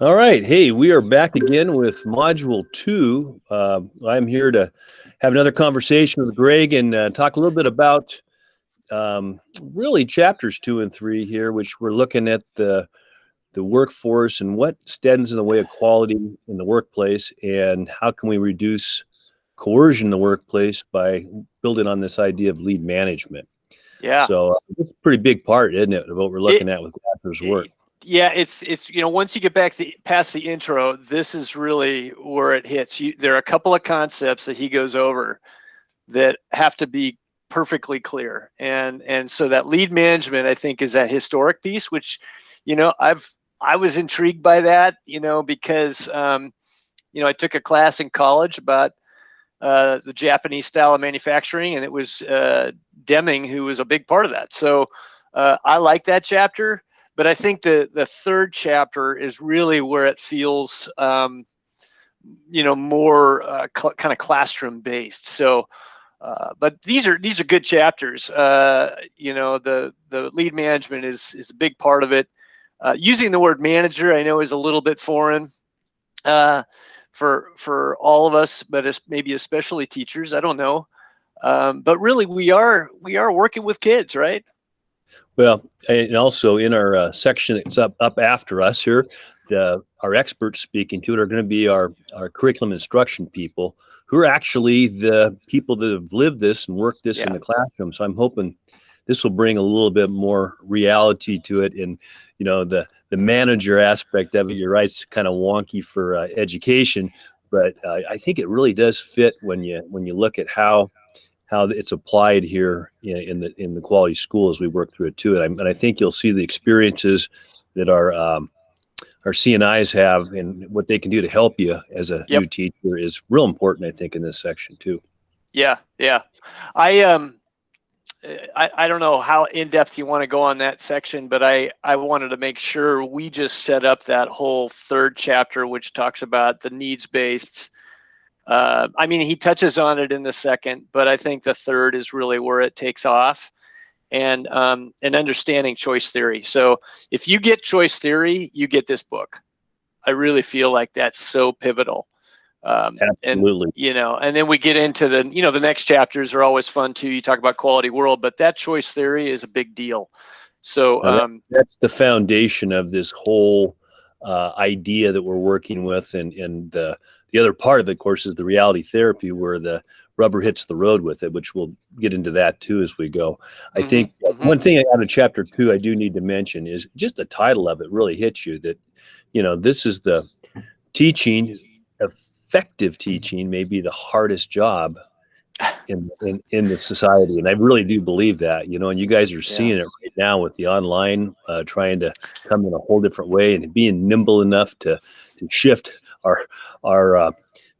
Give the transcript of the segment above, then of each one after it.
All right. Hey, we are back again with Module 2. I'm here to have another conversation with Greg and talk a little bit about really chapters 2 and 3 here, which we're looking at the workforce and what stands in the way of quality in the workplace and how can we reduce coercion in the workplace by building on this idea of lead management. Yeah. So it's a pretty big part, isn't it, of what we're It, looking at with Glasser's work. yeah, it's once you get past the intro, this is really where it hits. There are a couple of concepts that he goes over that have to be perfectly clear. And so that lead management, I think, is that historic piece, which, I was intrigued by that, because I took a class in college about the Japanese style of manufacturing, and it was Deming who was a big part of that. So I like that chapter, but I think the third chapter is really where it feels more kind of classroom based. So but these are good chapters. The lead management is a big part of it. Using the word manager, I know, is a little bit foreign uh, for all of us, but maybe especially teachers. I don't know, but really, we are working with kids, right? Well, and also in our section that's up after us here, our experts speaking to it are going to be our curriculum instruction people who are actually the people that have lived this and worked this in Yeah. the classroom. So I'm hoping this will bring a little bit more reality to it. And the manager aspect of it, you're right, it's kind of wonky for education, but I think it really does fit when you look at how it's applied here in the quality school as we work through it too. And I think you'll see the experiences that our CNIs have and what they can do to help you as a Yep. new teacher is real important, I think, in this section too. Yeah. Yeah. I don't know how in depth you want to go on that section, but I wanted to make sure we just set up that whole third chapter, which talks about the needs based. I mean, he touches on it in the second, but I think the third is really where it takes off, and understanding choice theory. So if you get choice theory, you get this book. I really feel like that's so pivotal. And Absolutely. and then we get into the next chapters are always fun too. You talk about quality world, but that choice theory is a big deal. So That's the foundation of this whole idea that we're working with, and the other part of it, of course, is the reality therapy, where the rubber hits the road with it, which we'll get into that too as we go. I think mm-hmm. one thing out of chapter 2 I do need to mention is just the title of it really hits you. That this is the teaching. Effective teaching may be the hardest job in the society, and I really do believe that, and you guys are Yeah. seeing it right now with the online trying to come in a whole different way and being nimble enough to shift our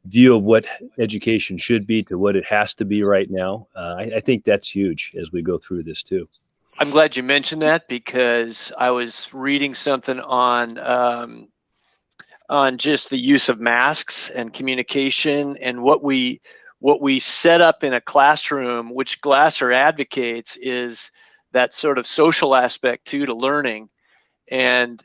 view of what education should be to what it has to be right now. I think that's huge as we go through this too. I'm glad you mentioned that, because I was reading something on just the use of masks and communication, and what we set up in a classroom, which Glasser advocates, is that sort of social aspect too to learning. And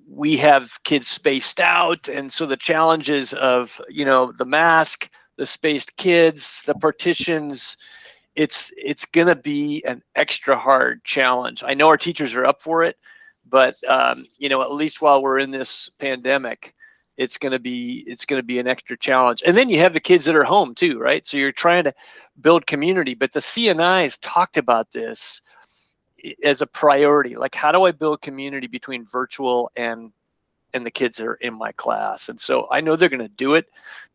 we have kids spaced out, and so the challenges of the mask, the spaced kids, the partitions, it's going to be an extra hard challenge. I know our teachers are up for it, but at least while we're in this pandemic, it's going to be an extra challenge. And then you have the kids that are home too, right? So you're trying to build community, but the CNIs talked about this as a priority. Like, how do I build community between virtual and the kids that are in my class? And so I know they're going to do it,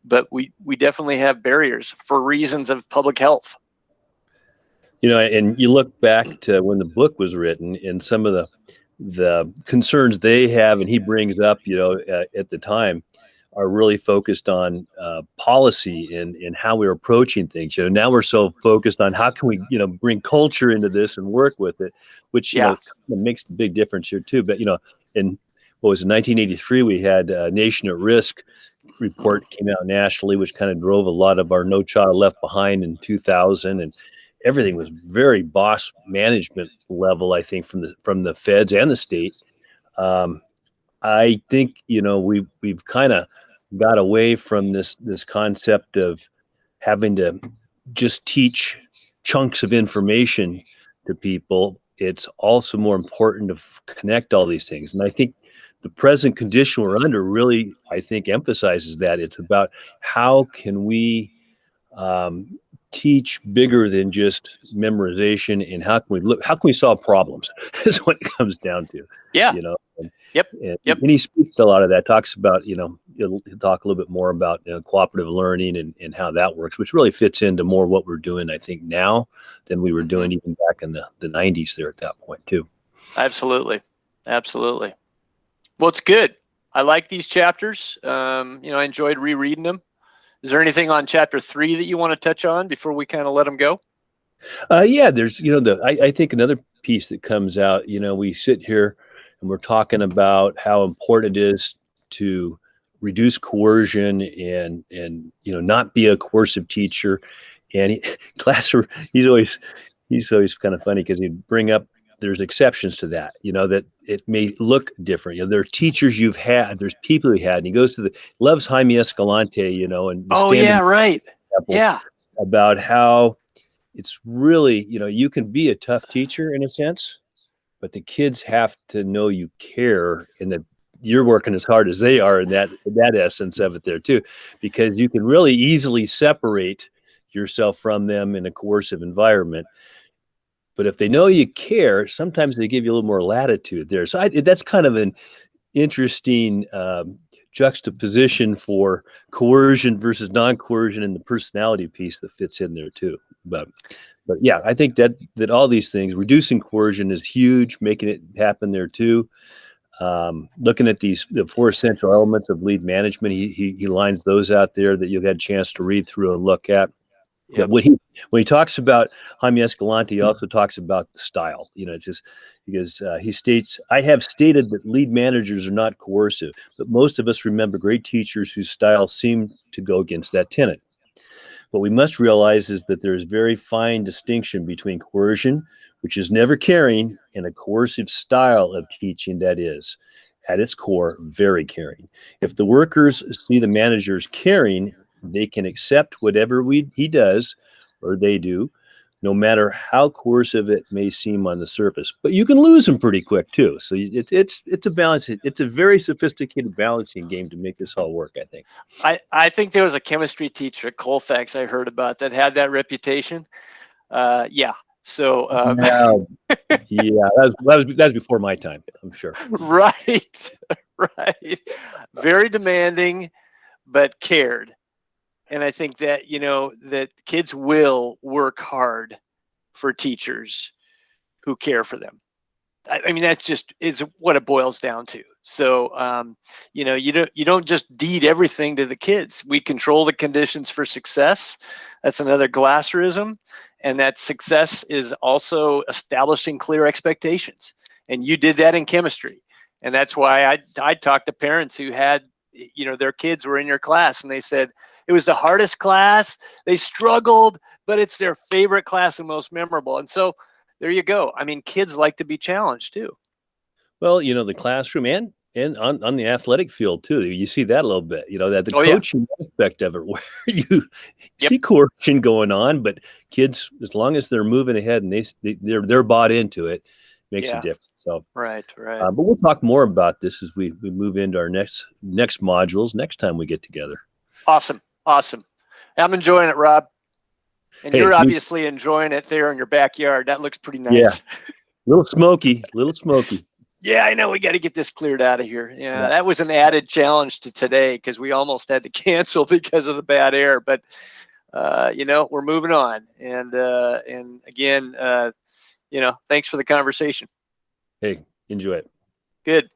but we definitely have barriers for reasons of public health. And you look back to when the book was written and some of the concerns they have, and he brings up, at the time, are really focused on policy and how we're approaching things. Now we're so focused on how can we, bring culture into this and work with it, which, Yeah. makes the big difference here too. But, in what was it, 1983, we had Nation at Risk report came out nationally, which kind of drove a lot of our No Child Left Behind in 2000, and everything was very boss management level, I think, from the feds and the state. I think, we've kind of got away from this concept of having to just teach chunks of information to people. It's also more important to connect all these things. And I think the present condition we're under really, I think, emphasizes that. It's about how can we um, teach bigger than just memorization, and how can we solve problems is what it comes down to. Yeah. And, Yep. and he speaks to a lot of that, talks about, he'll talk a little bit more about cooperative learning and how that works, which really fits into more what we're doing, I think, now than we were doing even back in the 90s there at that point too. Absolutely. Absolutely. Well, it's good. I like these chapters. I enjoyed rereading them. Is there anything on chapter 3 that you want to touch on before we kind of let them go? Yeah, there's, I think another piece that comes out, we sit here and we're talking about how important it is to reduce coercion and not be a coercive teacher. And he's always kind of funny because he'd bring up there's exceptions to that, that it may look different. There are teachers you've had, there's people he had, and he goes to loves Jaime Escalante, and the Oh, yeah, right. examples Yeah. about how it's really, you can be a tough teacher in a sense, but the kids have to know you care and that you're working as hard as they are in that essence of it there too, because you can really easily separate yourself from them in a coercive environment. But if they know you care, sometimes they give you a little more latitude there. So that's kind of an interesting juxtaposition for coercion versus non-coercion and the personality piece that fits in there too. But yeah, I think that all these things, reducing coercion is huge, making it happen there too. Looking at the 4 essential elements of lead management, he lines those out there that you've had a chance to read through and look at. Yep. When he talks about Jaime Escalante, he also talks about the style. It's just because he states, "I have stated that lead managers are not coercive, but most of us remember great teachers whose styles seem to go against that tenet. What we must realize is that there is very fine distinction between coercion, which is never caring, and a coercive style of teaching that is, at its core, very caring. If the workers see the managers caring, they can accept whatever he does or they do, no matter how coercive it may seem on the surface. But you can lose them pretty quick too. So it's a balance. It's a very sophisticated balancing game to make this all work, I think. I think there was a chemistry teacher at Colfax I heard about that had that reputation. Yeah. So Yeah, that was before my time, I'm sure. right, right. Very demanding, but cared. And I think that that kids will work hard for teachers who care for them. I mean, that's just is what it boils down to. So you don't just deed everything to the kids. We control the conditions for success. That's another Glasserism, and that success is also establishing clear expectations. And you did that in chemistry, and that's why I talked to parents who had their kids were in your class and they said it was the hardest class. They struggled, but it's their favorite class and most memorable. And so there you go. I mean, kids like to be challenged too. Well, the classroom and on the athletic field too. You see that a little bit, that the Oh, yeah. coaching aspect of it, where you Yep. see coercion going on, but kids, as long as they're moving ahead and they're bought into it, makes a Yeah. difference. So, Right. but we'll talk more about this as we move into our next modules next time we get together. Awesome. I'm enjoying it, Rob. And Hey, you're obviously enjoying it there in your backyard. That looks pretty nice. Yeah. Little smoky. Yeah, I know. We got to get this cleared out of here. Yeah, that was an added challenge to today because we almost had to cancel because of the bad air. But we're moving on. And again, thanks for the conversation. Hey, enjoy it. Good.